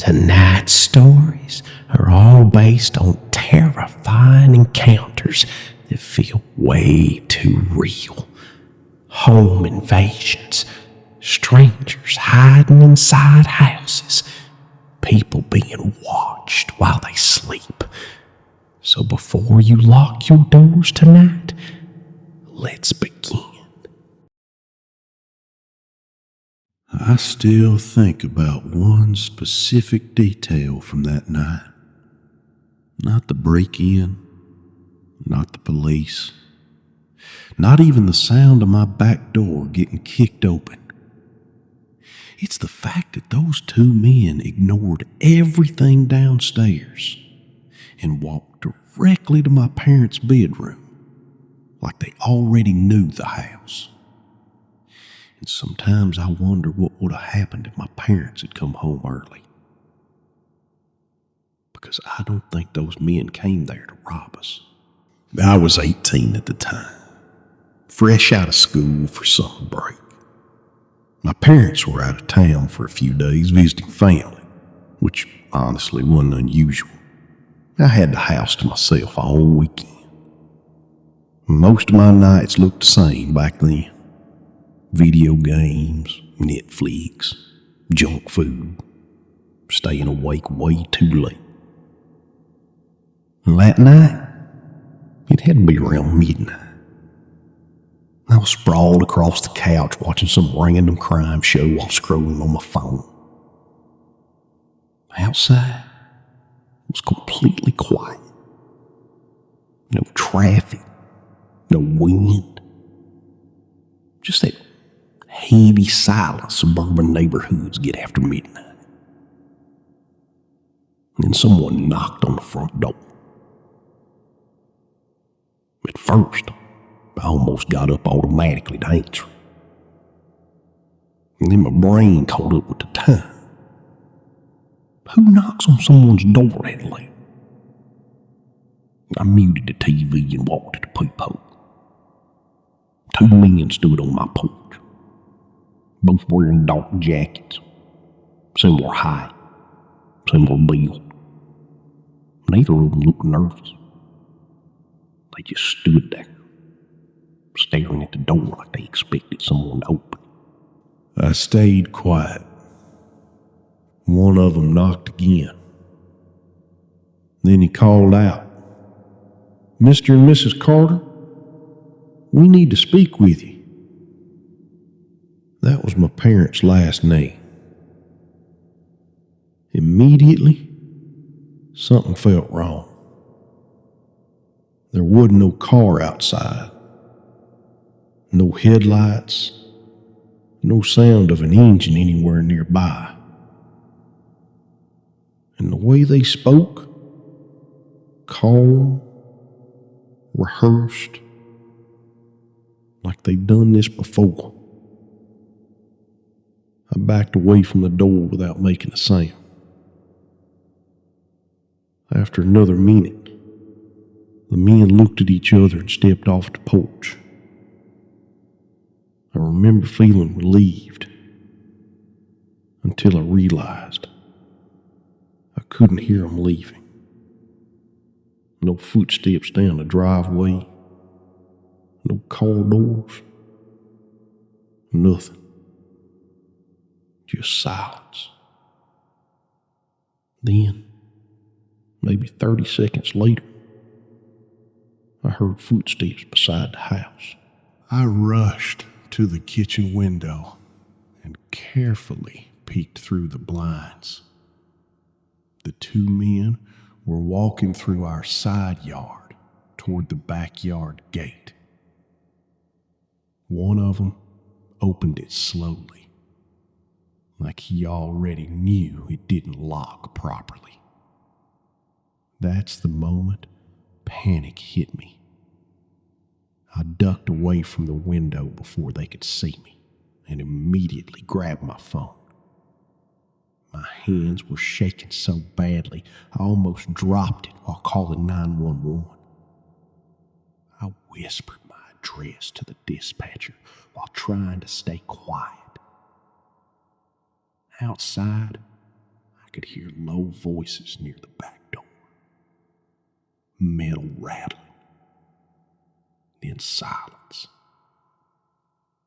Tonight's stories are all based on terrifying encounters that feel way too real. Home invasions, strangers hiding inside houses, people being watched while they sleep. So before you lock your doors tonight, let's begin. I still think about one specific detail from that night. Not the break-in, not the police, not even the sound of my back door getting kicked open. It's the fact that those two men ignored everything downstairs and walked directly to my parents' bedroom like they already knew the house. And sometimes I wonder what would have happened if my parents had come home early. Because I don't think those men came there to rob us. I was 18 at the time, fresh out of school for summer break. My parents were out of town for a few days visiting family, which honestly wasn't unusual. I had the house to myself all weekend. Most of my nights looked the same back then. Video games, Netflix, junk food, staying awake way too late. And that night, it had to be around midnight. I was sprawled across the couch watching some random crime show while scrolling on my phone. Outside, it was completely quiet. No traffic, no wind, just that heavy silence suburban neighborhoods get after midnight. And then someone knocked on the front door. At first, I almost got up automatically to answer. And then my brain caught up with the time. Who knocks on someone's door that late? I muted the TV and walked to the peephole. Two men stood on my porch, both wearing dark jackets, similar height, similar build. Neither of them looked nervous. They just stood there, staring at the door like they expected someone to open. I stayed quiet. One of them knocked again. Then he called out, "Mr. and Mrs. Carter, we need to speak with you." That was my parents' last name. Immediately, something felt wrong. There wasn't no car outside, no headlights, no sound of an engine anywhere nearby. And the way they spoke, calm, rehearsed, like they'd done this before. I backed away from the door without making a sound. After another minute, the men looked at each other and stepped off the porch. I remember feeling relieved until I realized I couldn't hear them leaving. No footsteps down the driveway, no car doors, nothing. Just silence. Then, maybe 30 seconds later, I heard footsteps beside the house. I rushed to the kitchen window and carefully peeked through the blinds. The two men were walking through our side yard toward the backyard gate. One of them opened it slowly, like he already knew it didn't lock properly. That's the moment panic hit me. I ducked away from the window before they could see me and immediately grabbed my phone. My hands were shaking so badly I almost dropped it while calling 911. I whispered my address to the dispatcher while trying to stay quiet. Outside, I could hear low voices near the back door, metal rattling, then silence.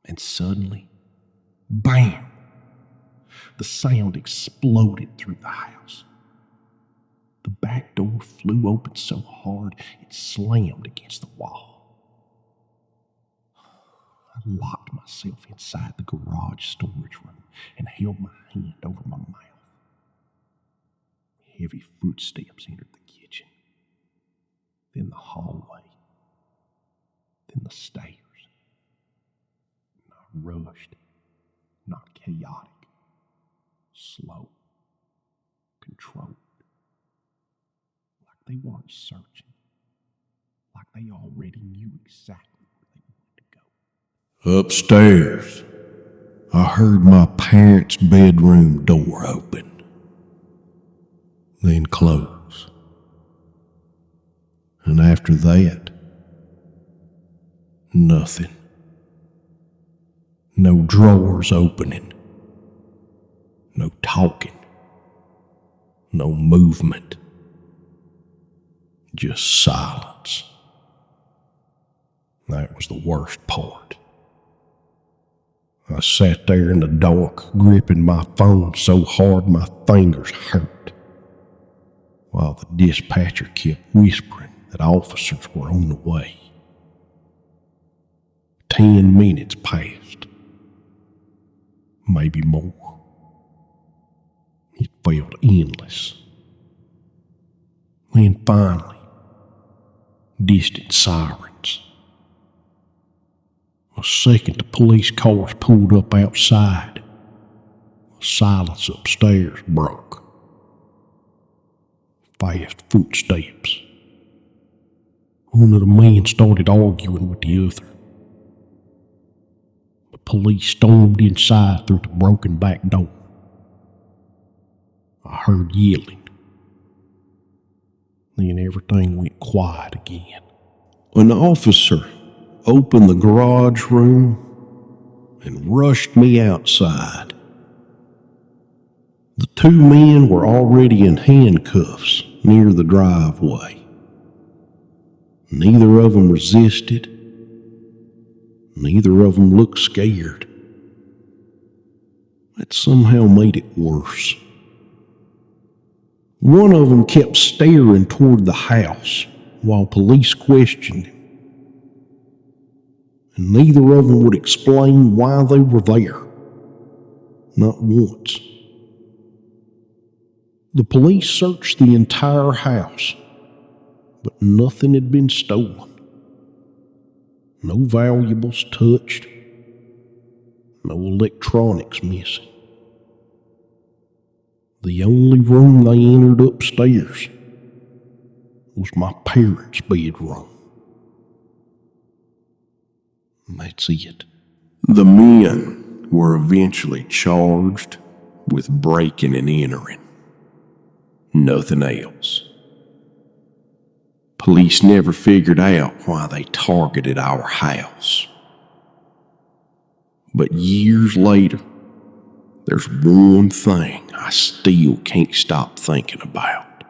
And suddenly, bam! The sound exploded through the house. The back door flew open so hard it slammed against the wall. I locked myself inside the garage storage room and held my hand over my mouth. Heavy footsteps entered the kitchen, then the hallway, then the stairs. Not rushed, not chaotic, slow, controlled. Like they weren't searching, like they already knew exactly where they wanted to go. Upstairs, I heard my parents' bedroom door open, then close. And after that, nothing. No drawers opening, no talking, no movement, just silence. That was the worst part. I sat there in the dark, gripping my phone so hard my fingers hurt, while the dispatcher kept whispering that officers were on the way. 10 minutes passed, maybe more. It felt endless. Then finally, distant sirens. A second, the police cars pulled up outside. The silence upstairs broke. Fast footsteps. One of the men started arguing with the other. The police stormed inside through the broken back door. I heard yelling. Then everything went quiet again. An officer opened the garage room and rushed me outside. The two men were already in handcuffs near the driveway. Neither of them resisted. Neither of them looked scared. That somehow made it worse. One of them kept staring toward the house while police questioned him. And neither of them would explain why they were there. Not once. The police searched the entire house, but nothing had been stolen. No valuables touched. No electronics missing. The only room they entered upstairs was my parents' bedroom. And that's it. The men were eventually charged with breaking and entering. Nothing else. Police never figured out why they targeted our house. But years later, there's one thing I still can't stop thinking about.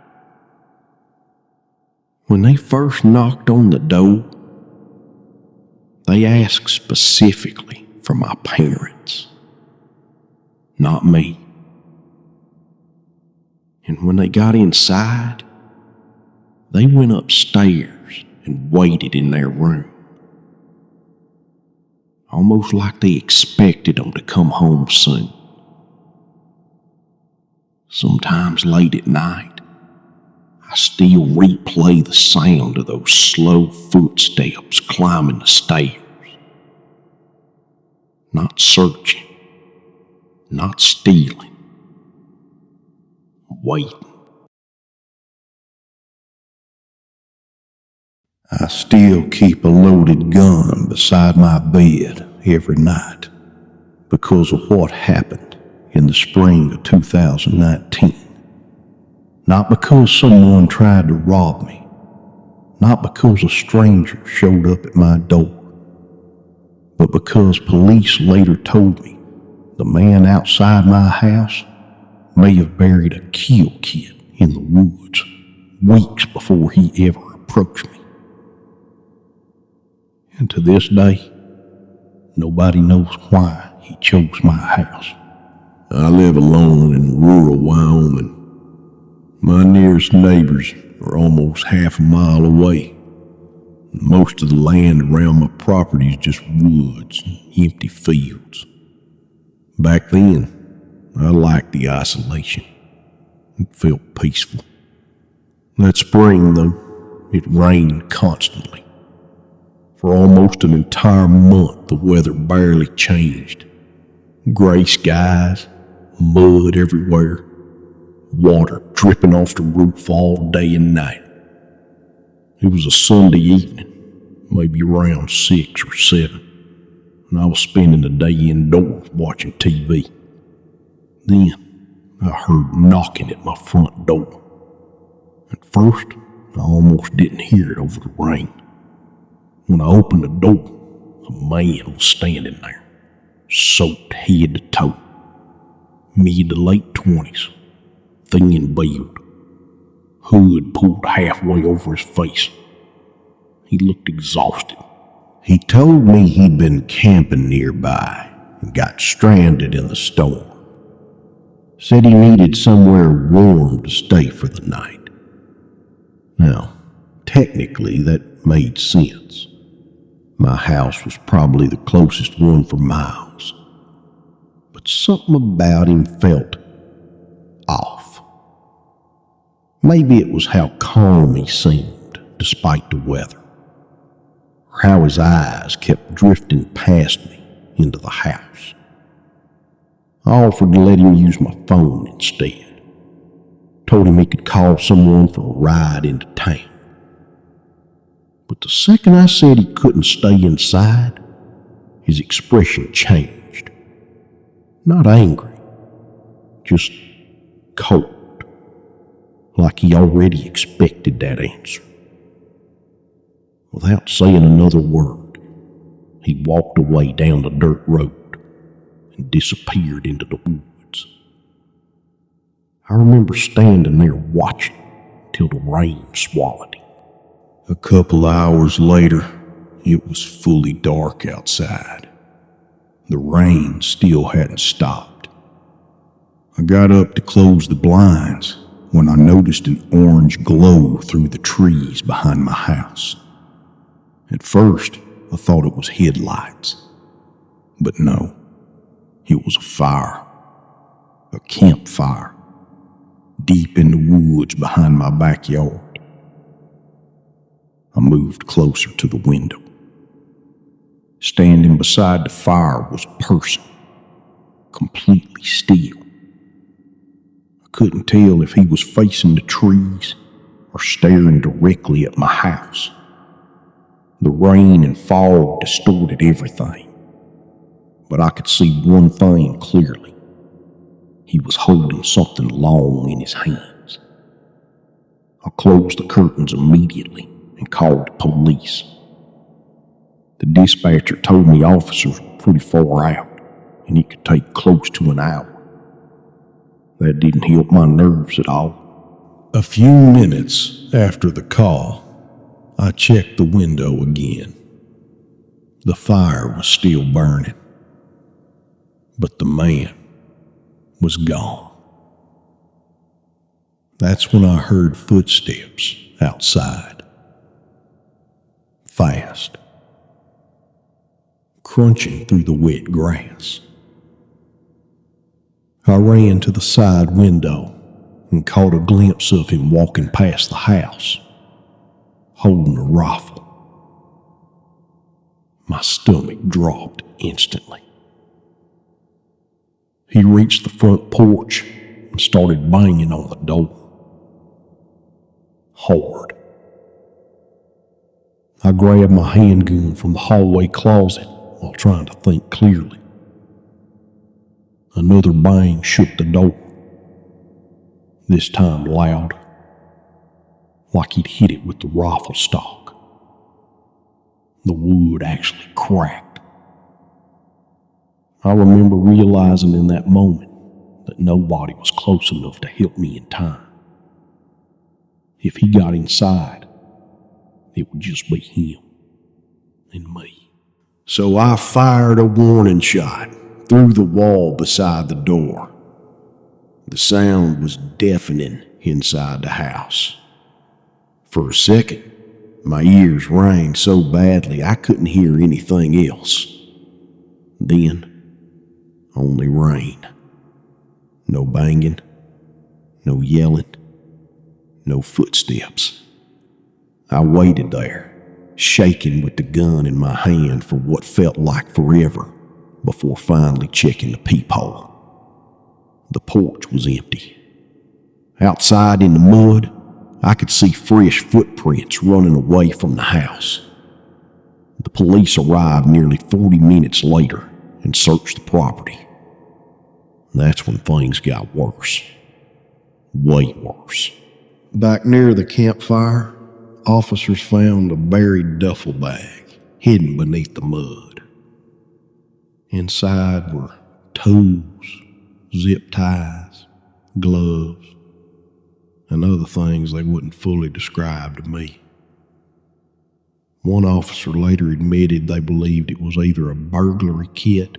When they first knocked on the door, they asked specifically for my parents, not me. And when they got inside, they went upstairs and waited in their room. Almost like they expected them to come home soon. Sometimes late at night, I still replay the sound of those slow footsteps climbing the stairs. Not searching, not stealing, waiting. I still keep a loaded gun beside my bed every night because of what happened in the spring of 2019. Not because someone tried to rob me. Not because a stranger showed up at my door. But because police later told me the man outside my house may have buried a kill kit in the woods weeks before he ever approached me. And to this day, nobody knows why he chose my house. I live alone in rural Wyoming. My nearest neighbors are almost half a mile away. Most of the land around my property is just woods and empty fields. Back then, I liked the isolation. It felt peaceful. That spring, though, it rained constantly. For almost an entire month, the weather barely changed. Gray skies, mud everywhere, water dripping off the roof all day and night. It was a Sunday evening, maybe around 6 or 7, and I was spending the day indoors watching TV. Then I heard knocking at my front door. At first, I almost didn't hear it over the rain. When I opened the door, a man was standing there, soaked head to toe, mid to late 20s, thin build, hood pulled halfway over his face. He looked exhausted. He told me he'd been camping nearby and got stranded in the storm. Said he needed somewhere warm to stay for the night. Now, technically that made sense. My house was probably the closest one for miles. But something about him felt off. Maybe it was how calm he seemed despite the weather, or how his eyes kept drifting past me into the house. I offered to let him use my phone instead. Told him he could call someone for a ride into town. But the second I said he couldn't stay inside, his expression changed. Not angry, just cold, like he already expected that answer. Without saying another word, he walked away down the dirt road and disappeared into the woods. I remember standing there watching till the rain swallowed him. A couple hours later, it was fully dark outside. The rain still hadn't stopped. I got up to close the blinds when I noticed an orange glow through the trees behind my house. At first, I thought it was headlights. But no, it was a fire. A campfire. Deep in the woods behind my backyard. I moved closer to the window. Standing beside the fire was a person, completely still. I couldn't tell if he was facing the trees or staring directly at my house. The rain and fog distorted everything, but I could see one thing clearly. He was holding something long in his hands. I closed the curtains immediately and called the police. The dispatcher told me officers were pretty far out and it could take close to an hour. That didn't help my nerves at all. A few minutes after the call, I checked the window again. The fire was still burning, but the man was gone. That's when I heard footsteps outside. Fast, crunching through the wet grass. I ran to the side window and caught a glimpse of him walking past the house, holding a rifle. My stomach dropped instantly. He reached the front porch and started banging on the door. Hard. I grabbed my handgun from the hallway closet while trying to think clearly. Another bang shook the door, this time louder, like he'd hit it with the rifle stock. The wood actually cracked. I remember realizing in that moment that nobody was close enough to help me in time. If he got inside, it would just be him and me. So I fired a warning shot through the wall beside the door. The sound was deafening inside the house. For a second, my ears rang so badly I couldn't hear anything else. Then, only rain. No banging, no yelling, no footsteps. I waited there, shaking with the gun in my hand for what felt like forever, before finally checking the peephole. The porch was empty. Outside in the mud, I could see fresh footprints running away from the house. The police arrived nearly 40 minutes later and searched the property. That's when things got worse. Way worse. Back near the campfire, officers found a buried duffel bag hidden beneath the mud. Inside were tools, zip ties, gloves, and other things they wouldn't fully describe to me. One officer later admitted they believed it was either a burglary kit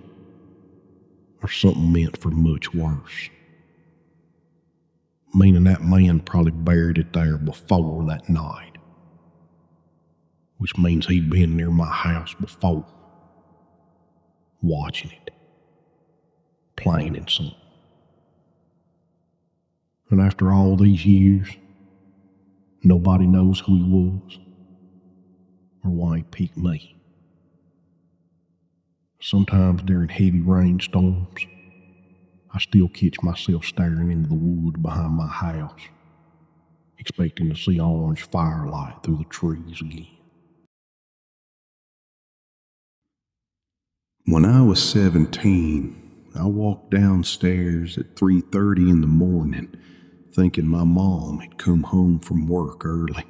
or something meant for much worse. Meaning that man probably buried it there before that night, which means he'd been near my house before, watching it, planning something. And after all these years, nobody knows who he was or why he picked me. Sometimes during heavy rainstorms, I still catch myself staring into the woods behind my house, expecting to see orange firelight through the trees again. When I was 17, I walked downstairs at 3:30 in the morning, thinking my mom had come home from work early.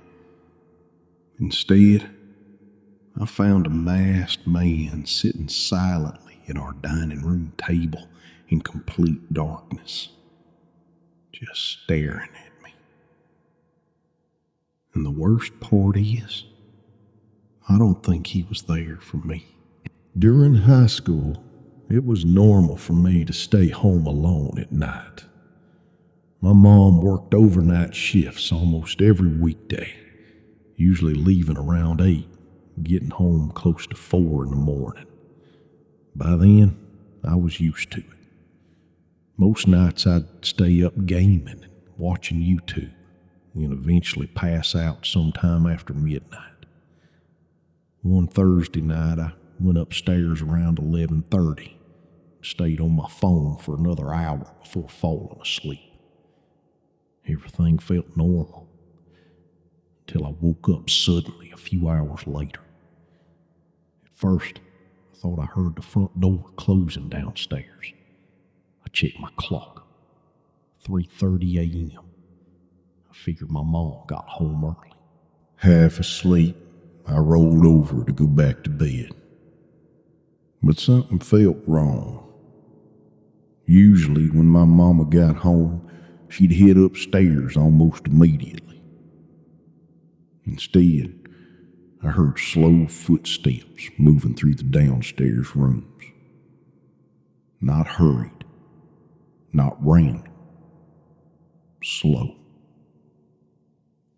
Instead, I found a masked man sitting silently at our dining room table in complete darkness, just staring at me. And the worst part is, I don't think he was there for me. During high school, it was normal for me to stay home alone at night. My mom worked overnight shifts almost every weekday, usually leaving around 8, getting home close to 4 in the morning. By then, I was used to it. Most nights I'd stay up gaming and watching YouTube, and eventually pass out sometime after midnight. One Thursday night, I went upstairs around 11:30, stayed on my phone for another hour before falling asleep. Everything felt normal, until I woke up suddenly a few hours later. At first, I thought I heard the front door closing downstairs. I checked my clock. 3:30 a.m. I figured my mom got home early. Half asleep, I rolled over to go back to bed. But something felt wrong. Usually when my mama got home, she'd head upstairs almost immediately. Instead, I heard slow footsteps moving through the downstairs rooms. Not hurried, not random. Slow.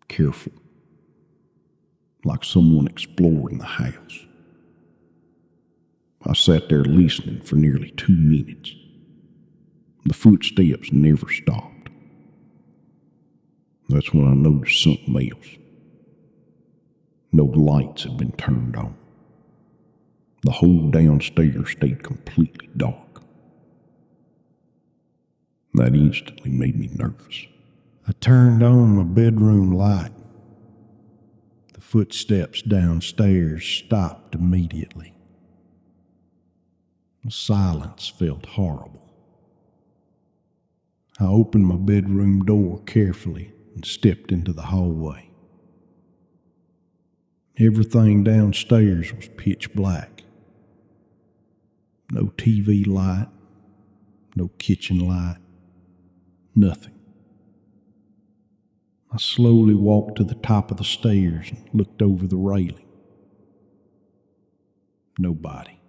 Careful. Like someone exploring the house. I sat there listening for nearly 2 minutes. The footsteps never stopped. That's when I noticed something else. No lights had been turned on. The whole downstairs stayed completely dark. That instantly made me nervous. I turned on my bedroom light. The footsteps downstairs stopped immediately. The silence felt horrible. I opened my bedroom door carefully and stepped into the hallway. Everything downstairs was pitch black. No TV light, no kitchen light, Nothing. I slowly walked to the top of the stairs and looked over the railing. Nobody.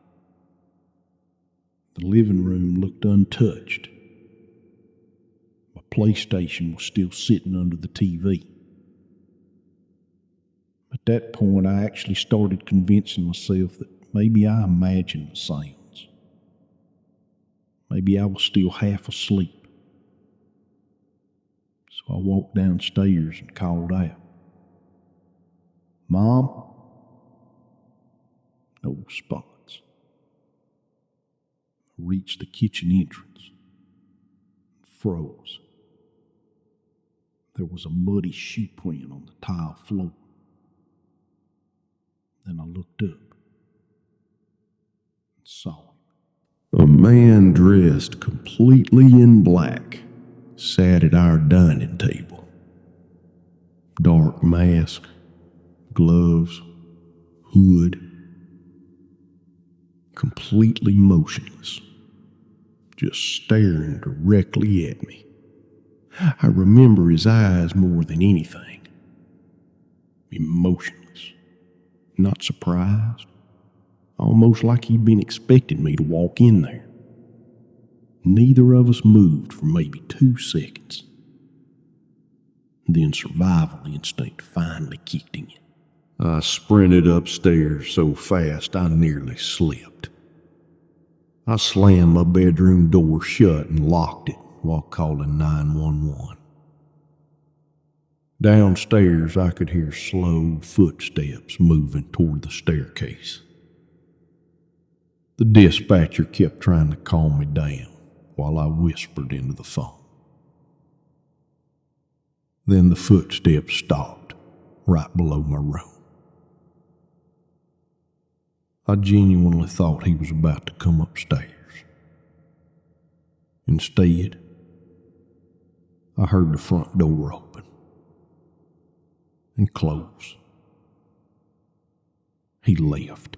The living room looked untouched. My PlayStation was still sitting under the TV. At that point, I actually started convincing myself that maybe I imagined the sounds. Maybe I was still half asleep. So I walked downstairs and called out, "Mom?" No response. I reached the kitchen entrance and froze. There was a muddy shoe print on the tile floor. Then I looked up and saw him. A man dressed completely in black sat at our dining table. Dark mask, gloves, hood. Completely motionless, just staring directly at me. I remember his eyes more than anything. Emotionless, not surprised, almost like he'd been expecting me to walk in there. Neither of us moved for maybe 2 seconds. Then survival instinct finally kicked in. I sprinted upstairs so fast I nearly slipped. I slammed my bedroom door shut and locked it while calling 911. Downstairs, I could hear slow footsteps moving toward the staircase. The dispatcher kept trying to calm me down while I whispered into the phone. Then the footsteps stopped right below my room. I genuinely thought he was about to come upstairs. Instead, I heard the front door open and close. He left.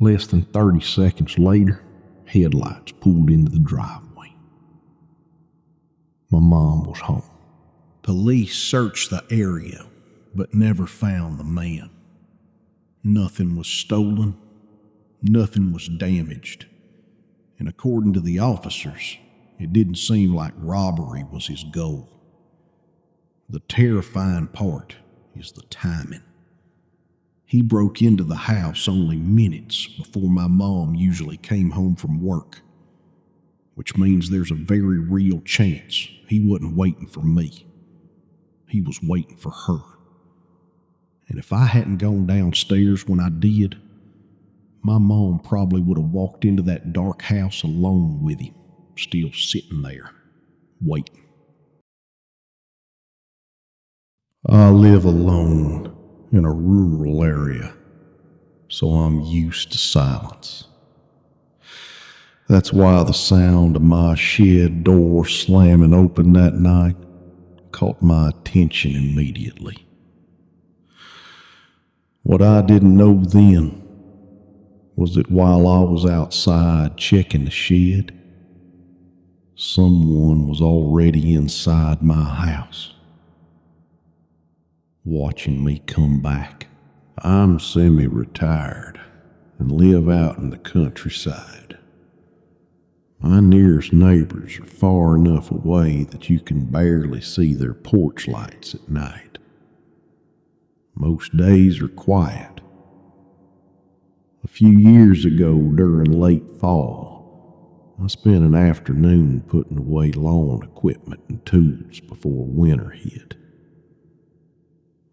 Less than 30 seconds later, headlights pulled into the driveway. My mom was home. Police searched the area, but never found the man. Nothing was stolen, nothing was damaged, and according to the officers, it didn't seem like robbery was his goal. The terrifying part is the timing. He broke into the house only minutes before my mom usually came home from work, which means there's a very real chance he wasn't waiting for me. He was waiting for her. And if I hadn't gone downstairs when I did, my mom probably would have walked into that dark house alone with him, still sitting there, waiting. I live alone in a rural area, so I'm used to silence. That's why the sound of my shed door slamming open that night caught my attention immediately. What I didn't know then was that while I was outside checking the shed, someone was already inside my house, watching me come back. I'm semi-retired and live out in the countryside. My nearest neighbors are far enough away that you can barely see their porch lights at night. Most days are quiet. A few years ago, during late fall, I spent an afternoon putting away lawn equipment and tools before winter hit.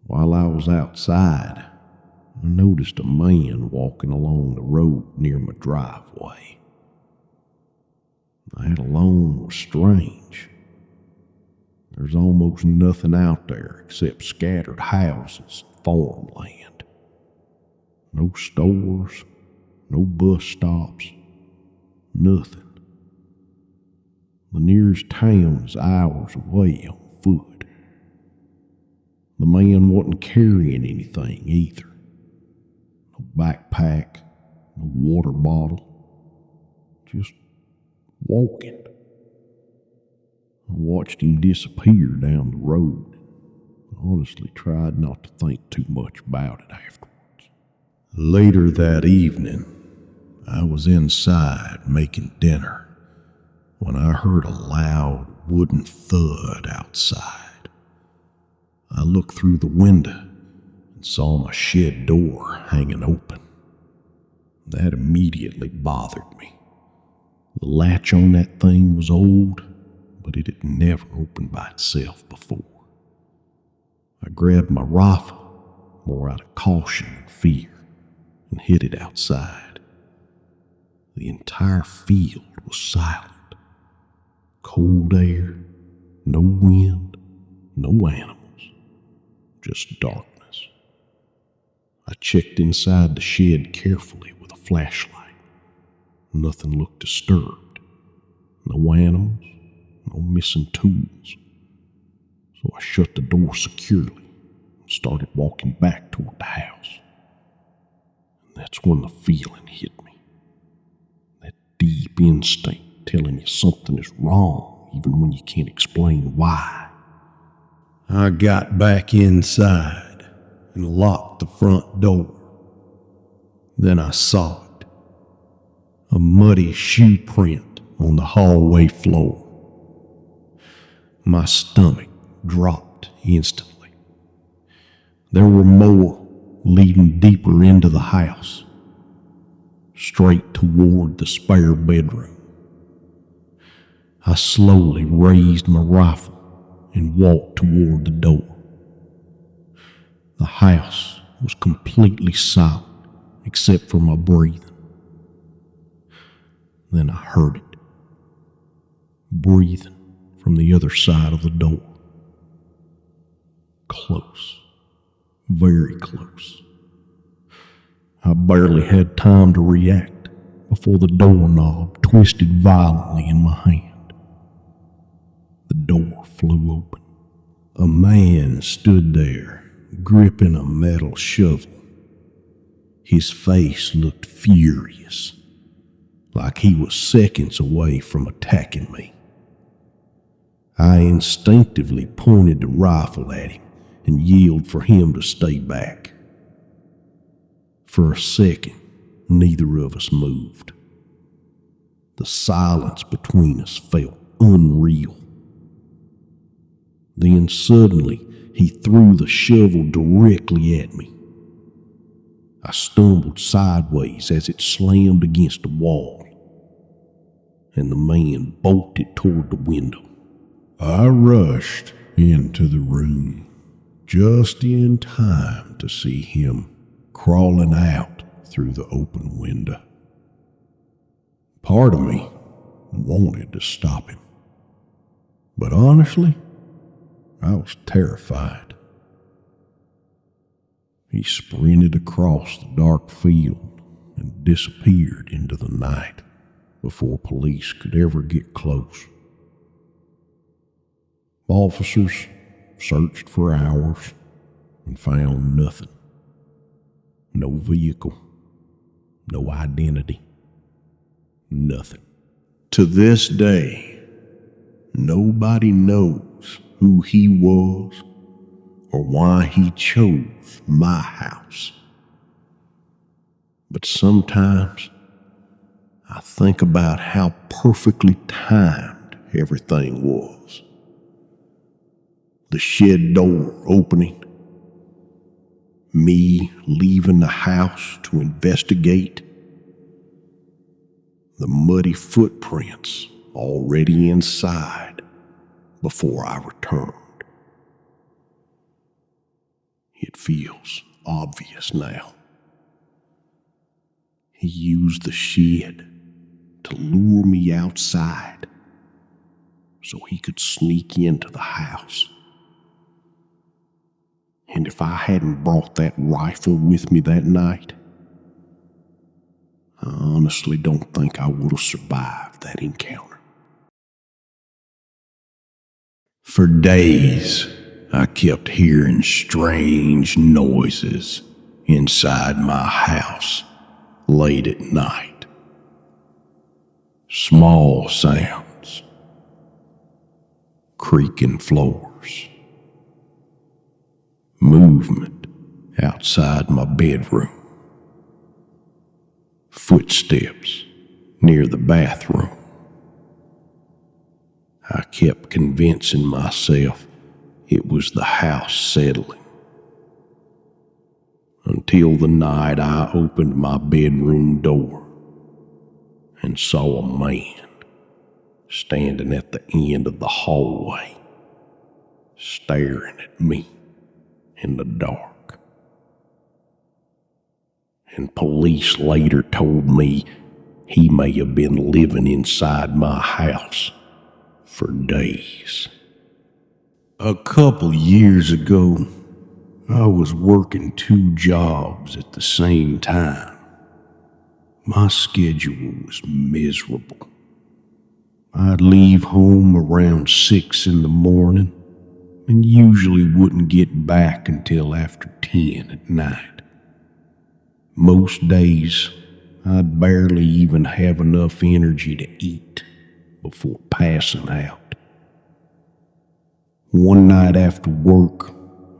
While I was outside, I noticed a man walking along the road near my driveway. That alone was strange. There's almost nothing out there except scattered houses and farmland. No stores, no bus stops, nothing. The nearest town is hours away on foot. The man wasn't carrying anything either. No backpack, no water bottle, just walking. I watched him disappear down the road. I honestly tried not to think too much about it afterwards. Later that evening, I was inside making dinner when I heard a loud wooden thud outside. I looked through the window and saw my shed door hanging open. That immediately bothered me. The latch on that thing was old, but it had never opened by itself before. I grabbed my rifle, more out of caution than fear, and hid it outside. The entire field was silent. Cold air, no wind, no animals, just darkness. I checked inside the shed carefully with a flashlight. Nothing looked disturbed. No animals, no missing tools. So I shut the door securely and started walking back toward the house. And that's when the feeling hit me. That deep instinct telling you something is wrong even when you can't explain why. I got back inside and locked the front door. Then I saw it. A muddy shoe print on the hallway floor. My stomach dropped instantly. There were more leading deeper into the house, straight toward the spare bedroom. I slowly raised my rifle and walked toward the door. The house was completely silent except for my breathing. Then I heard it, breathing from the other side of the door. Close, very close. I barely had time to react before the doorknob twisted violently in my hand. The door flew open. A man stood there, gripping a metal shovel. His face looked furious, like he was seconds away from attacking me. I instinctively pointed the rifle at him and yelled for him to stay back. For a second, neither of us moved. The silence between us felt unreal. Then suddenly, he threw the shovel directly at me. I stumbled sideways as it slammed against the wall, and the man bolted toward the window. I rushed into the room just in time to see him crawling out through the open window. Part of me wanted to stop him, but honestly, I was terrified. He sprinted across the dark field and disappeared into the night before police could ever get close. Officers searched for hours and found nothing. No vehicle, no identity, nothing. To this day, nobody knows who he was or why he chose my house. But sometimes I think about how perfectly timed everything was. The shed door opening, me leaving the house to investigate, the muddy footprints already inside before I returned. It feels obvious now. He used the shed to lure me outside so he could sneak into the house. And if I hadn't brought that rifle with me that night, I honestly don't think I would have survived that encounter. For days, I kept hearing strange noises inside my house late at night. Small sounds, creaking floors, movement outside my bedroom, footsteps near the bathroom. I kept convincing myself it was the house settling, until the night I opened my bedroom door and saw a man standing at the end of the hallway, staring at me in the dark. And police later told me he may have been living inside my house for days. A couple years ago, I was working 2 jobs at the same time. My schedule was miserable. I'd leave home around 6 in the morning and usually wouldn't get back until after 10 at night. Most days, I'd barely even have enough energy to eat before passing out. One night after work,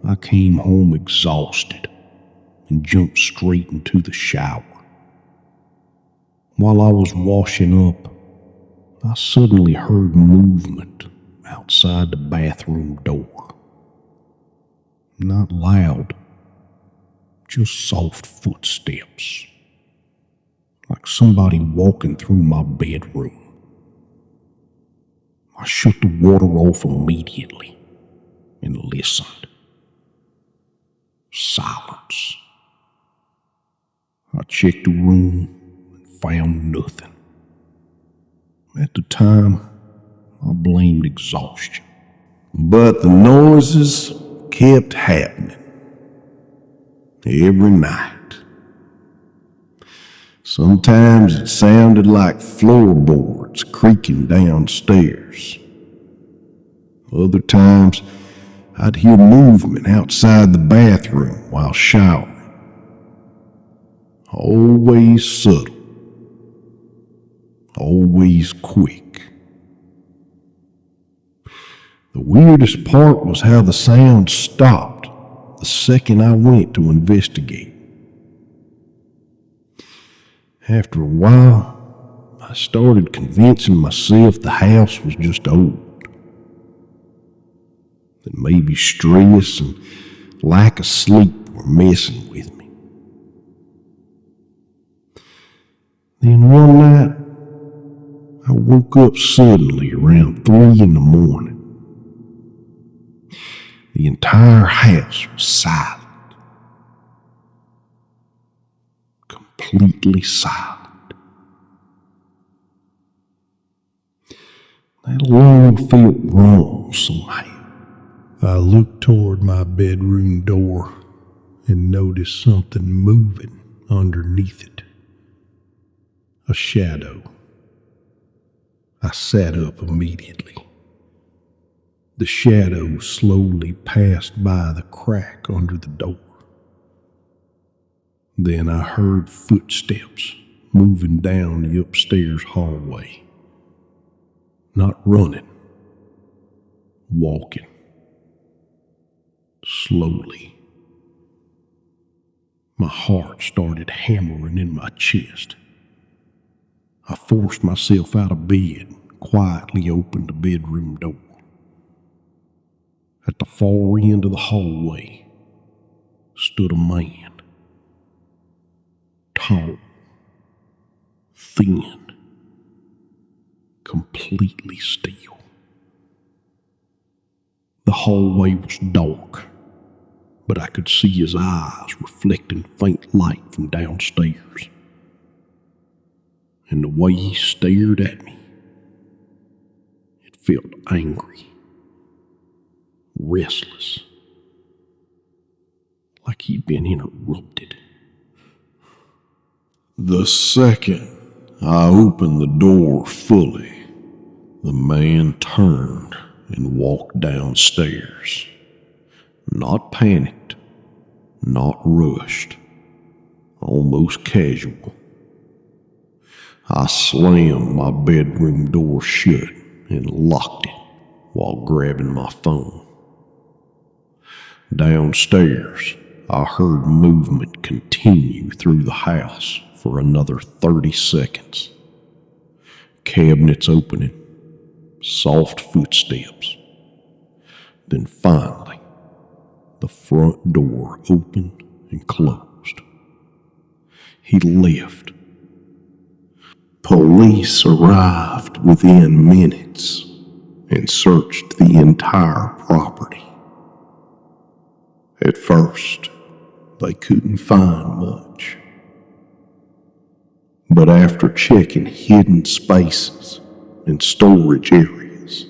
I came home exhausted and jumped straight into the shower. While I was washing up, I suddenly heard movement outside the bathroom door. Not loud, just soft footsteps, like somebody walking through my bedroom. I shut the water off immediately and listened. Silence. I checked the room and found nothing. At the time, I blamed exhaustion. But the noises kept happening. Every night. Sometimes it sounded like floorboards creaking downstairs. Other times, I'd hear movement outside the bathroom while showering. Always subtle. Always quick. The weirdest part was how the sound stopped the second I went to investigate. After a while, I started convincing myself the house was just old. That maybe stress and lack of sleep were messing with me. Then one night, I woke up suddenly around 3 in the morning. The entire house was silent. Completely silent. That alone felt wrong somehow. I looked toward my bedroom door and noticed something moving underneath it. A shadow. I sat up immediately. The shadow slowly passed by the crack under the door. Then I heard footsteps moving down the upstairs hallway. Not running, walking. Slowly. My heart started hammering in my chest. I forced myself out of bed and quietly opened the bedroom door. At the far end of the hallway stood a man. Tall, thin, completely still. The hallway was dark, but I could see his eyes reflecting faint light from downstairs. And the way he stared at me, it felt angry, restless, like he'd been interrupted. The second I opened the door fully, the man turned and walked downstairs. Not panicked, not rushed, almost casual. I slammed my bedroom door shut and locked it while grabbing my phone. Downstairs, I heard movement continue through the house for another 30 seconds. Cabinets opening, soft footsteps. Then finally, the front door opened and closed. He left. Police arrived within minutes and searched the entire property. At first, they couldn't find much. But after checking hidden spaces and storage areas,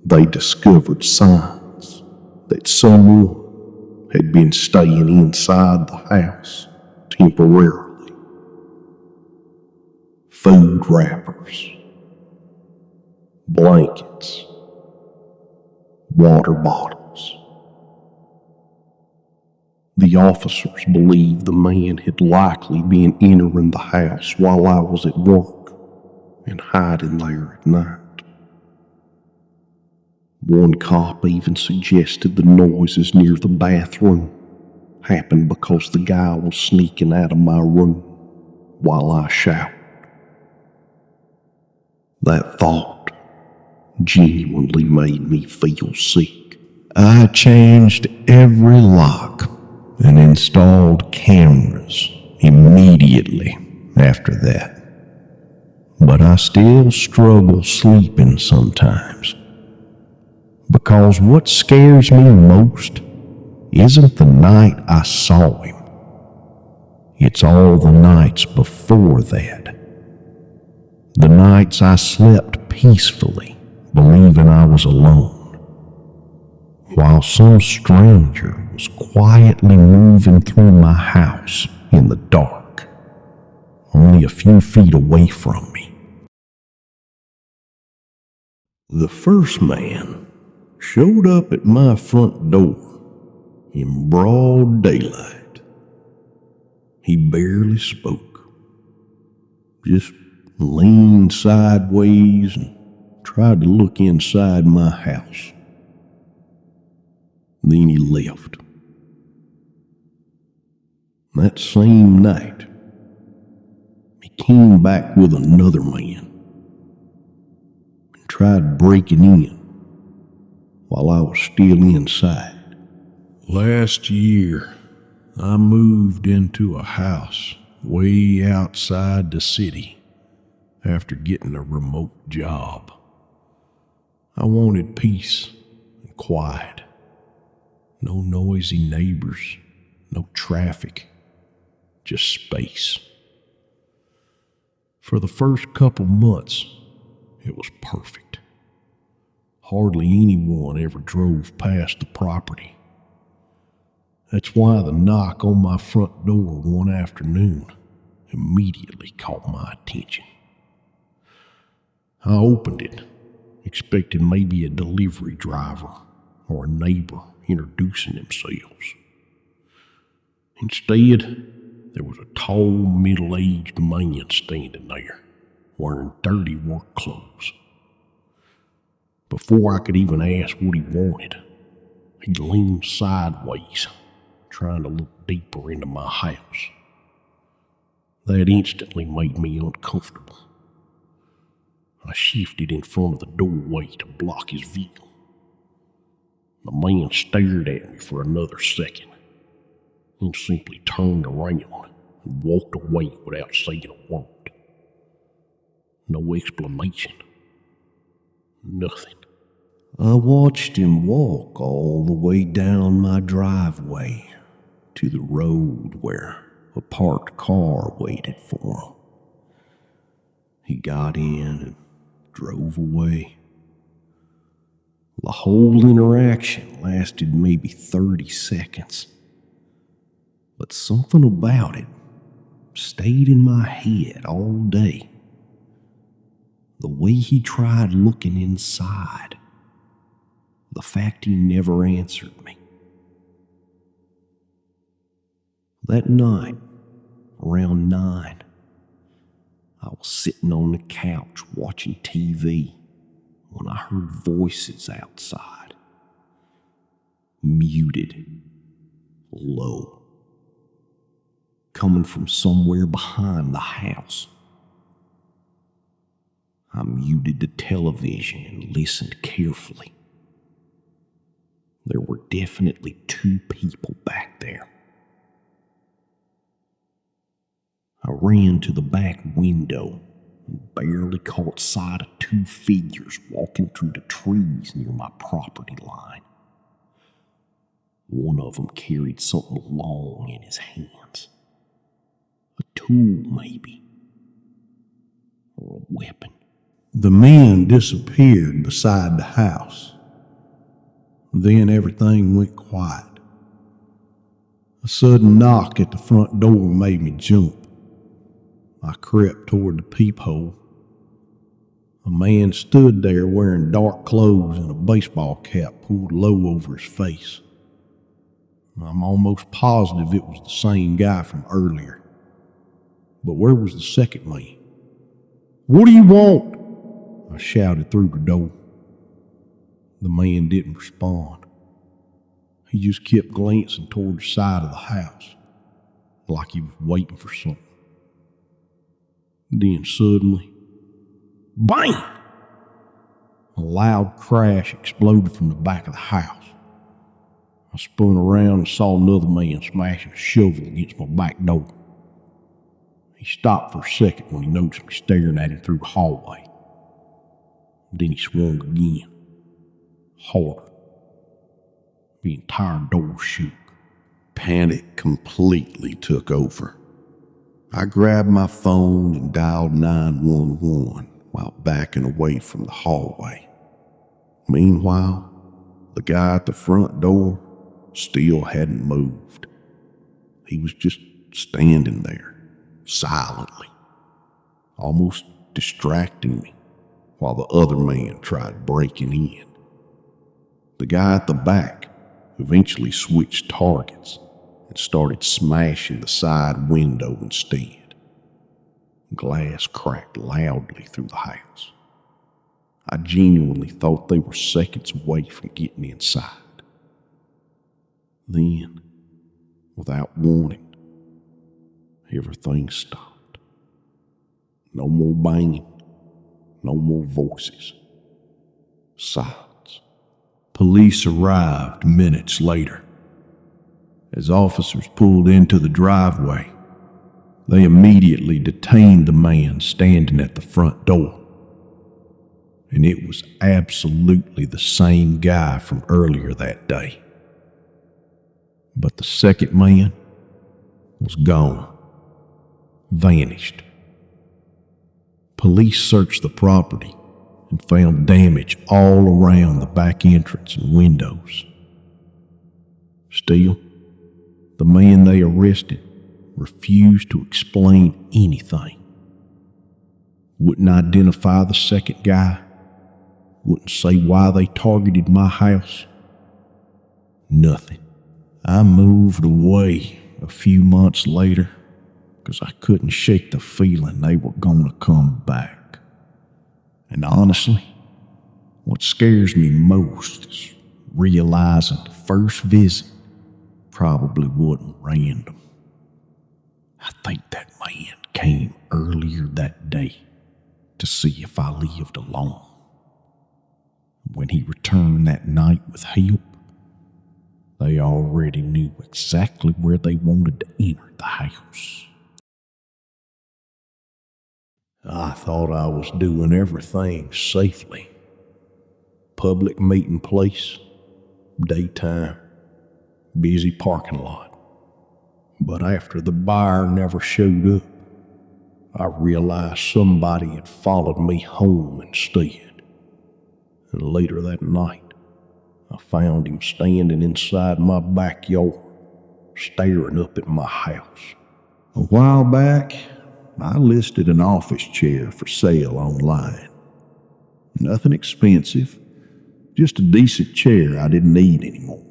they discovered signs that someone had been staying inside the house temporarily. Food wrappers, blankets, water bottles. The officers believed the man had likely been entering the house while I was at work and hiding there at night. One cop even suggested the noises near the bathroom happened because the guy was sneaking out of my room while I showered. That thought genuinely made me feel sick. I changed every lock and installed cameras immediately after that. But I still struggle sleeping sometimes. Because what scares me most isn't the night I saw him. It's all the nights before that. The nights I slept peacefully, believing I was alone, while some stranger was quietly moving through my house in the dark, only a few feet away from me. The first man showed up at my front door in broad daylight. He barely spoke, just leaned sideways and tried to look inside my house. Then he left. That same night, he came back with another man and tried breaking in while I was still inside. Last year, I moved into a house way outside the city after getting a remote job. I wanted peace and quiet. No noisy neighbors, no traffic, just space. For the first couple months, it was perfect. Hardly anyone ever drove past the property. That's why the knock on my front door one afternoon immediately caught my attention. I opened it, expecting maybe a delivery driver or a neighbor introducing themselves. Instead, there was a tall, middle-aged man standing there, wearing dirty work clothes. Before I could even ask what he wanted, he leaned sideways, trying to look deeper into my house. That instantly made me uncomfortable. I shifted in front of the doorway to block his view. The man stared at me for another second, then simply turned around and walked away without saying a word. No explanation. Nothing. I watched him walk all the way down my driveway to the road where a parked car waited for him. He got in and drove away. The whole interaction lasted maybe 30 seconds. But something about it stayed in my head all day. The way he tried looking inside. The fact he never answered me. That night, around 9, I was sitting on the couch watching TV when I heard voices outside, muted, low, coming from somewhere behind the house. I muted the television and listened carefully. There were definitely 2 people back there. I ran to the back window and barely caught sight of 2 figures walking through the trees near my property line. One of them carried something long in his hands. A tool, maybe, or a weapon. The men disappeared beside the house. Then everything went quiet. A sudden knock at the front door made me jump. I crept toward the peephole. A man stood there wearing dark clothes and a baseball cap pulled low over his face. I'm almost positive it was the same guy from earlier. But where was the second man? "What do you want?" I shouted through the door. The man didn't respond. He just kept glancing toward the side of the house, like he was waiting for something. Then suddenly, bang! A loud crash exploded from the back of the house. I spun around and saw another man smashing a shovel against my back door. He stopped for a second when he noticed me staring at him through the hallway. Then he swung again, harder. The entire door shook. Panic completely took over. I grabbed my phone and dialed 911 while backing away from the hallway. Meanwhile, the guy at the front door still hadn't moved. He was just standing there, silently, almost distracting me, while the other man tried breaking in. The guy at the back eventually switched targets and started smashing the side window instead. Glass cracked loudly through the house. I genuinely thought they were seconds away from getting inside. Then, without warning, everything stopped. No more banging, no more voices. Silence. Police arrived minutes later. As officers pulled into the driveway, they immediately detained the man standing at the front door. And it was absolutely the same guy from earlier that day. But the second man was gone, vanished. Police searched the property and found damage all around the back entrance and windows. Still, the man they arrested refused to explain anything. Wouldn't identify the second guy, wouldn't say why they targeted my house. Nothing. I moved away a few months later because I couldn't shake the feeling they were going to come back. And honestly, what scares me most is realizing the first visit probably wasn't random. I think that man came earlier that day to see if I lived alone. When he returned that night with help, they already knew exactly where they wanted to enter the house. I thought I was doing everything safely. Public meeting place, daytime, busy parking lot. But after the buyer never showed up, I realized somebody had followed me home instead. And later that night, I found him standing inside my backyard, staring up at my house. A while back, I listed an office chair for sale online. Nothing expensive, just a decent chair I didn't need anymore.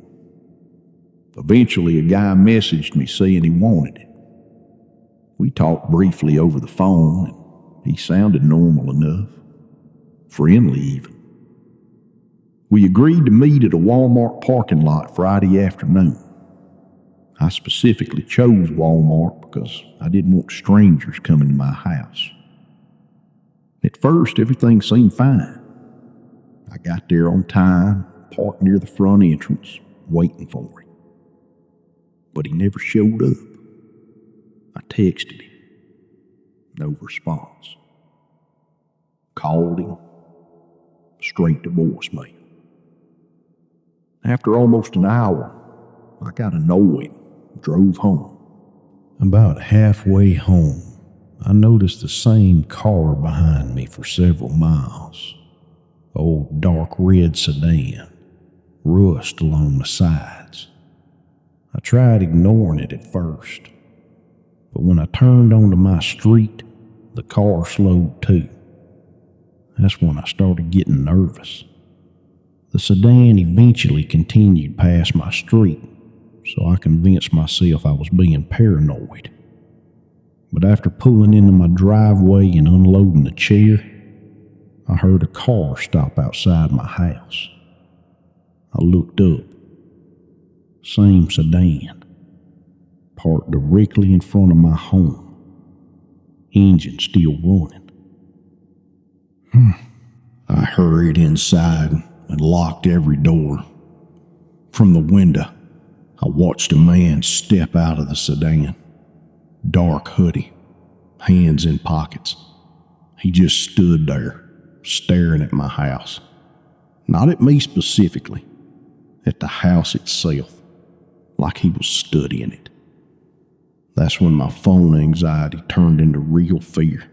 Eventually, a guy messaged me saying he wanted it. We talked briefly over the phone, and he sounded normal enough, friendly even. We agreed to meet at a Walmart parking lot Friday afternoon. I specifically chose Walmart because I didn't want strangers coming to my house. At first, everything seemed fine. I got there on time, parked near the front entrance, waiting for him. But he never showed up. I texted him. No response. Called him. Straight to voicemail. After almost an hour, I got annoyed and drove home. About halfway home, I noticed the same car behind me for several miles. Old dark red sedan, rust along the sides. I tried ignoring it at first, but when I turned onto my street, the car slowed too. That's when I started getting nervous. The sedan eventually continued past my street, so I convinced myself I was being paranoid. But after pulling into my driveway and unloading the chair, I heard a car stop outside my house. I looked up. Same sedan, parked directly in front of my home. Engine still running. I hurried inside and locked every door. From the window, I watched a man step out of the sedan. Dark hoodie, hands in pockets. He just stood there, staring at my house. Not at me specifically, at the house itself, like he was studying it. That's when my phone anxiety turned into real fear.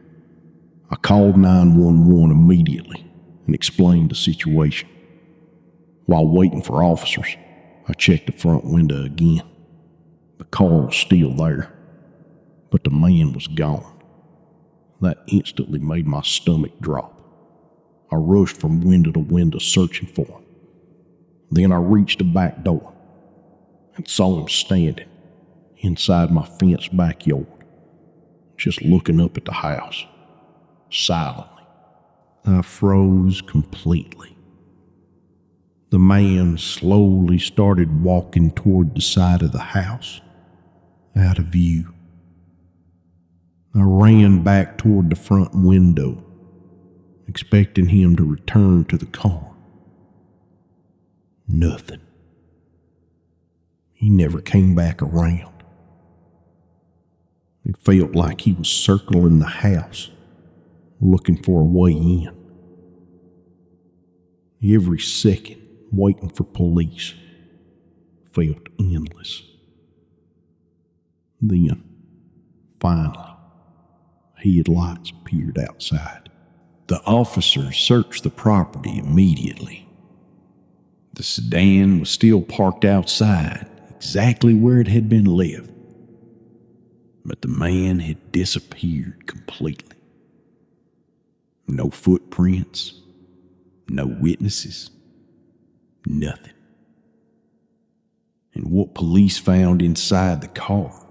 I called 911 immediately and explained the situation. While waiting for officers, I checked the front window again. The car was still there, but the man was gone. That instantly made my stomach drop. I rushed from window to window searching for him. Then I reached the back door and saw him standing inside my fenced backyard, just looking up at the house, silently. I froze completely. The man slowly started walking toward the side of the house, out of view. I ran back toward the front window, expecting him to return to the car. Nothing. He never came back around. It felt like he was circling the house, looking for a way in. Every second, waiting for police, felt endless. Then, finally, headlights appeared outside. The officers searched the property immediately. The sedan was still parked outside, exactly where it had been left. But the man had disappeared completely. No footprints, no witnesses, nothing. And what police found inside the car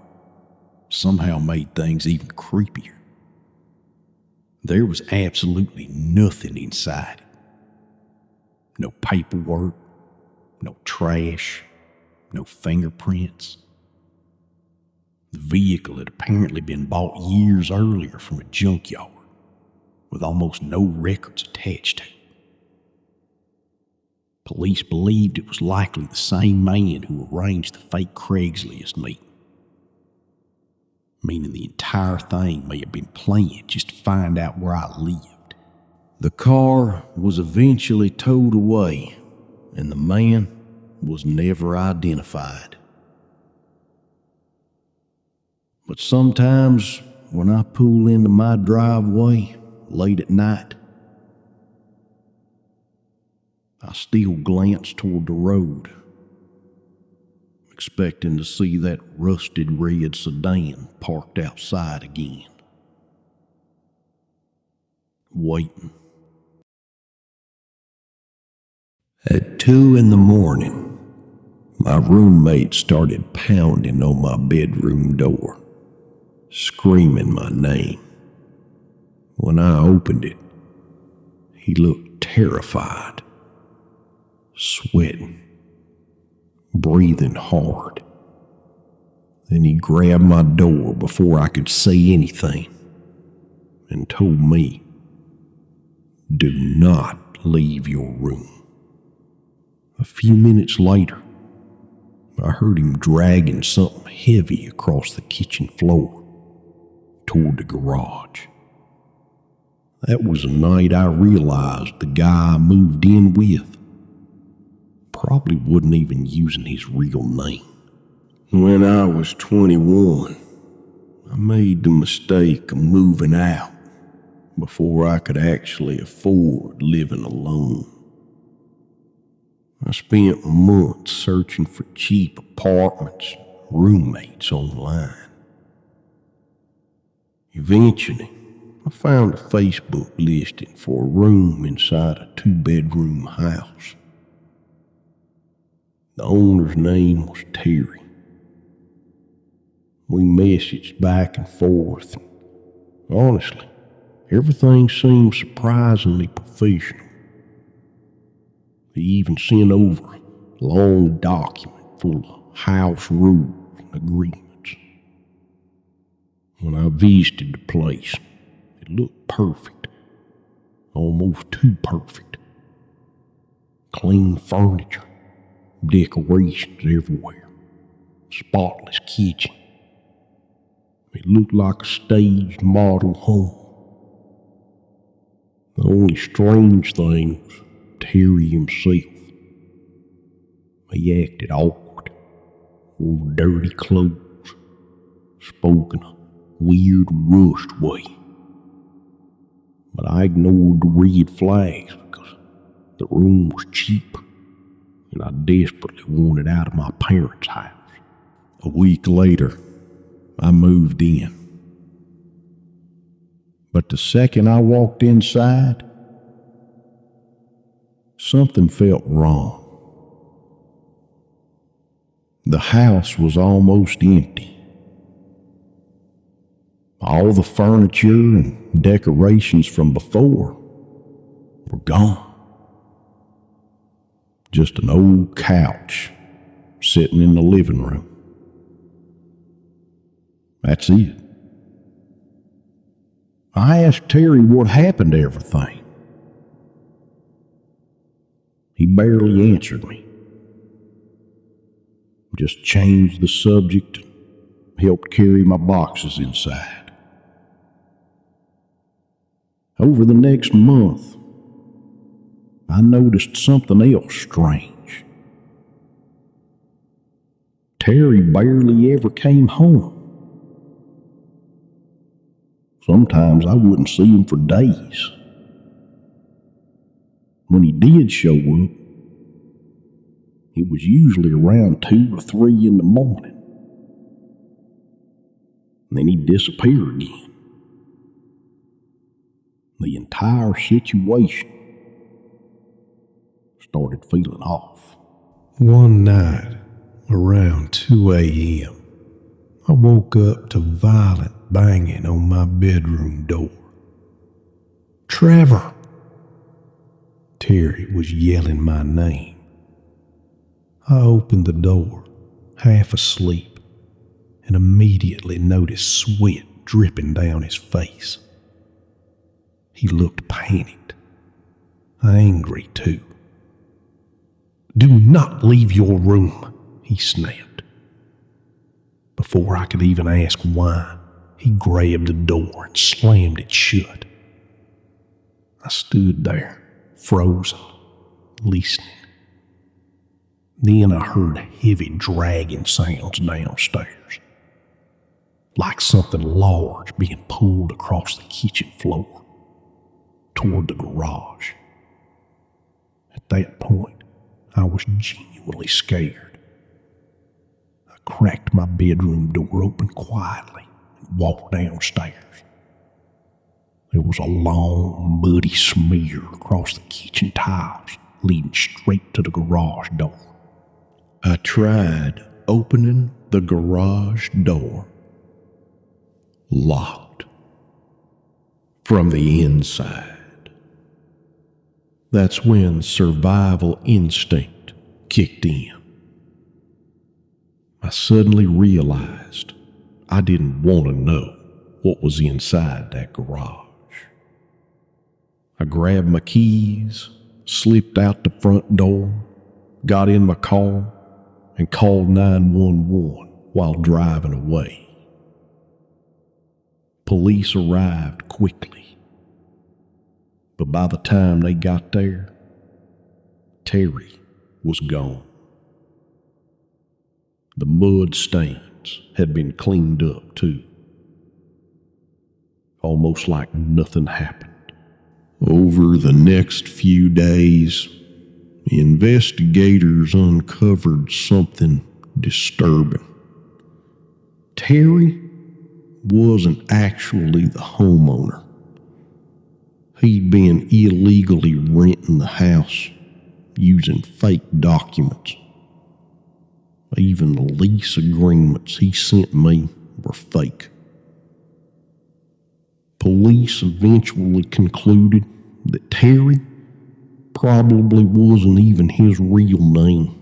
somehow made things even creepier. There was absolutely nothing inside it. No paperwork, no trash, no fingerprints. The vehicle had apparently been bought years earlier from a junkyard, with almost no records attached to it. Police believed it was likely the same man who arranged the fake Craigslist meeting, meaning the entire thing may have been planned just to find out where I lived. The car was eventually towed away, and the man was never identified. But sometimes when I pull into my driveway late at night, I still glance toward the road, expecting to see that rusted red sedan parked outside again. Waiting. At 2 a.m, my roommate started pounding on my bedroom door, screaming my name. When I opened it, he looked terrified. sweating, breathing hard. Then he grabbed my door before I could say anything and told me, "Do not leave your room." A few minutes later, I heard him dragging something heavy across the kitchen floor toward the garage. That was the night I realized the guy I moved in with probably wasn't even using his real name. When I was 21, I made the mistake of moving out before I could actually afford living alone. I spent months searching for cheap apartments, roommates online. Eventually, I found a Facebook listing for a room inside a 2-bedroom house. The owner's name was Terry. We messaged back and forth, and honestly, everything seemed surprisingly professional. He even sent over a long document full of house rules and agreements. When I visited the place, it looked perfect, almost too perfect. Clean furniture, decorations everywhere, spotless kitchen. It looked like a staged model home. The only strange thing was Terry himself. He acted awkward, wore dirty clothes, spoke in a weird, rushed way. But I ignored the red flags because the room was cheap, and I desperately wanted out of my parents' house. A week later, I moved in. But the second I walked inside, something felt wrong. The house was almost empty. All the furniture and decorations from before were gone. Just an old couch sitting in the living room. That's it. I asked Terry what happened to everything. He barely answered me. Just changed the subject and helped carry my boxes inside. Over the next month, I noticed something else strange. Terry barely ever came home. Sometimes I wouldn't see him for days. When he did show up, it was usually around 2 or 3 in the morning. And then he'd disappear again. The entire situation started feeling off. One night, around 2 a.m., I woke up to violent banging on my bedroom door. "Trevor!" Terry was yelling my name. I opened the door, half asleep, and immediately noticed sweat dripping down his face. He looked panicked, angry too. "Do not leave your room," he snapped. Before I could even ask why, he grabbed the door and slammed it shut. I stood there, frozen, listening. Then I heard heavy dragging sounds downstairs, like something large being pulled across the kitchen floor toward the garage. At that point, I was genuinely scared. I cracked my bedroom door open quietly and walked downstairs. There was a long, muddy smear across the kitchen tiles leading straight to the garage door. I tried opening the garage door. Locked from the inside. That's when survival instinct kicked in. I suddenly realized I didn't want to know what was inside that garage. I grabbed my keys, slipped out the front door, got in my car, and called 911 while driving away. Police arrived quickly, but by the time they got there, Terry was gone. The mud stains had been cleaned up too, almost like nothing happened. Over the next few days, investigators uncovered something disturbing. Terry wasn't actually the homeowner. He'd been illegally renting the house using fake documents. Even the lease agreements he sent me were fake. Police eventually concluded that Terry probably wasn't even his real name.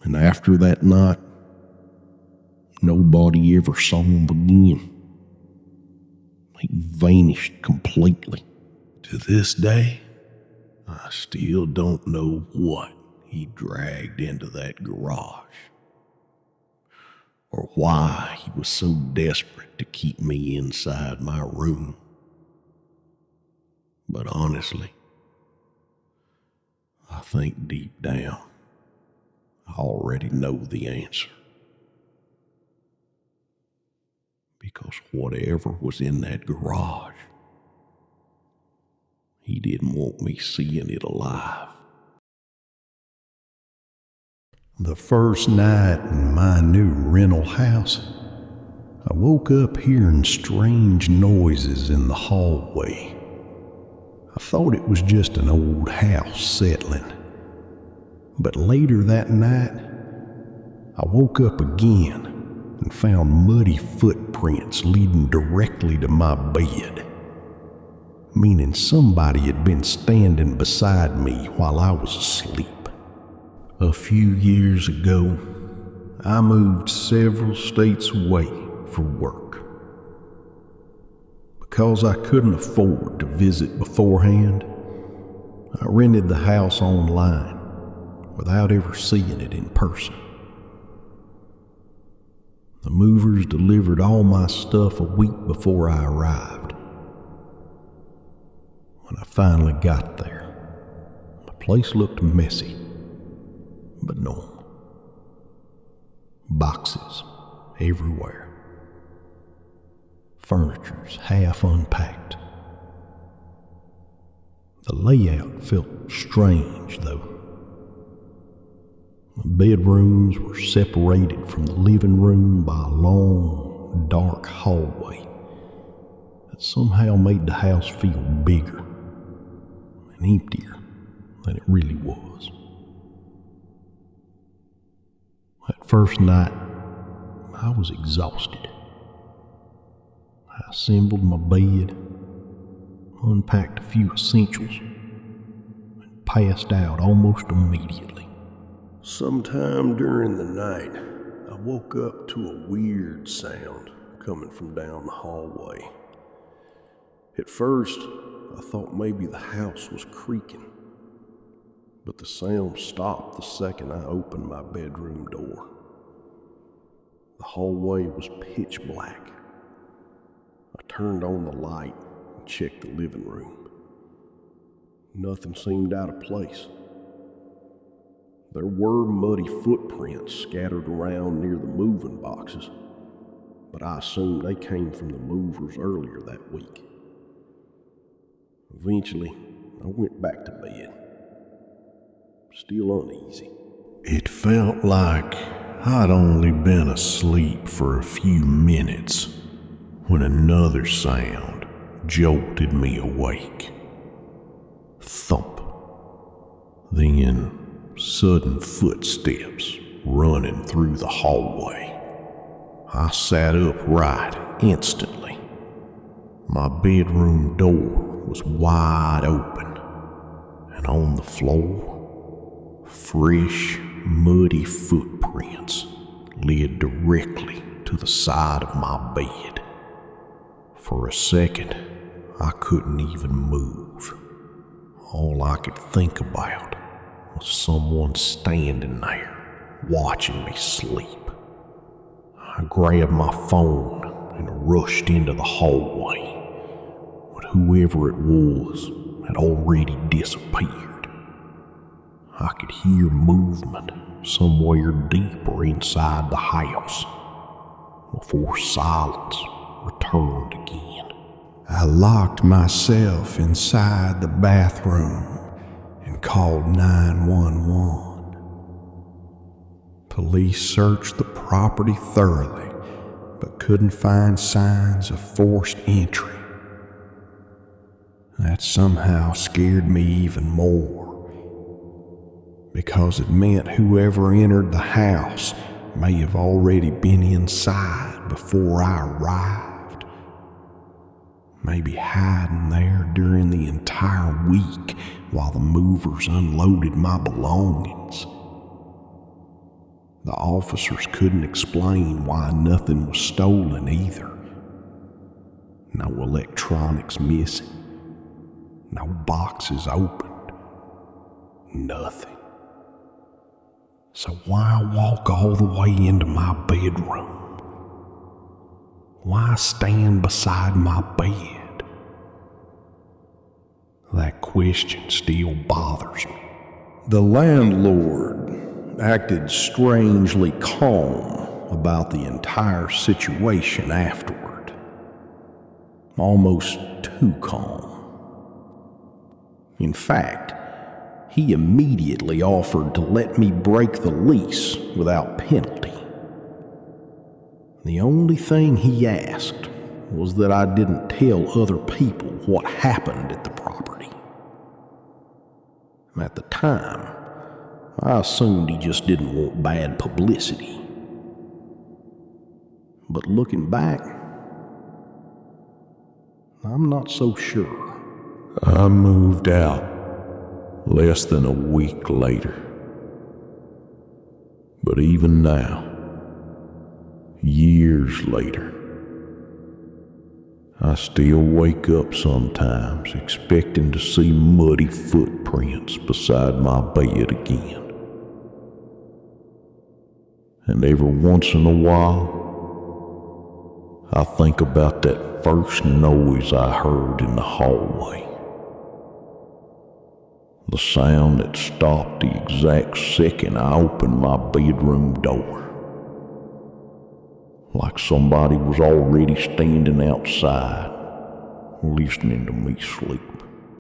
And after that night, nobody ever saw him again. He vanished completely. To this day, I still don't know what he dragged into that garage, or why he was so desperate to keep me inside my room. But honestly, I think deep down, I already know the answer. Because whatever was in that garage, he didn't want me seeing it alive. The first night in my new rental house, I woke up hearing strange noises in the hallway. I thought it was just an old house settling. But later that night, I woke up again and found muddy footprints leading directly to my bed, meaning somebody had been standing beside me while I was asleep. A few years ago, I moved several states away for work. Because I couldn't afford to visit beforehand, I rented the house online without ever seeing it in person. The movers delivered all my stuff a week before I arrived. When I finally got there, the place looked messy, but normal. Boxes everywhere. Furniture's half unpacked. The layout felt strange, though. The bedrooms were separated from the living room by a long, dark hallway that somehow made the house feel bigger and emptier than it really was. That first night, I was exhausted. I assembled my bed, unpacked a few essentials, and passed out almost immediately. Sometime during the night, I woke up to a weird sound coming from down the hallway. At first, I thought maybe the house was creaking, but the sound stopped the second I opened my bedroom door. The hallway was pitch black. I turned on the light and checked the living room. Nothing seemed out of place. There were muddy footprints scattered around near the moving boxes, but I assumed they came from the movers earlier that week. Eventually, I went back to bed, still uneasy. It felt like I'd only been asleep for a few minutes when another sound jolted me awake. Thump. Then sudden footsteps running through the hallway. I sat upright instantly. My bedroom door was wide open, and on the floor, fresh, muddy footprints led directly to the side of my bed. For a second, I couldn't even move. All I could think about was someone standing there, watching me sleep. I grabbed my phone and rushed into the hallway, but whoever it was had already disappeared. I could hear movement somewhere deeper inside the house before silence returned again. I locked myself inside the bathroom and called 911. Police searched the property thoroughly, but couldn't find signs of forced entry. That somehow scared me even more, because it meant whoever entered the house may have already been inside before I arrived. Maybe hiding there during the entire week while the movers unloaded my belongings. The officers couldn't explain why nothing was stolen either. No electronics missing. No boxes opened. Nothing. So why walk all the way into my bedroom? Why stand beside my bed? That question still bothers me. The landlord acted strangely calm about the entire situation afterward. Almost too calm. In fact, he immediately offered to let me break the lease without penalty. The only thing he asked was that I didn't tell other people what happened at the property. At the time, I assumed he just didn't want bad publicity. But looking back, I'm not so sure. I moved out less than a week later. But even now, years later, I still wake up sometimes expecting to see muddy footprints beside my bed again. And every once in a while, I think about that first noise I heard in the hallway. The sound that stopped the exact second I opened my bedroom door. Like somebody was already standing outside, listening to me sleep.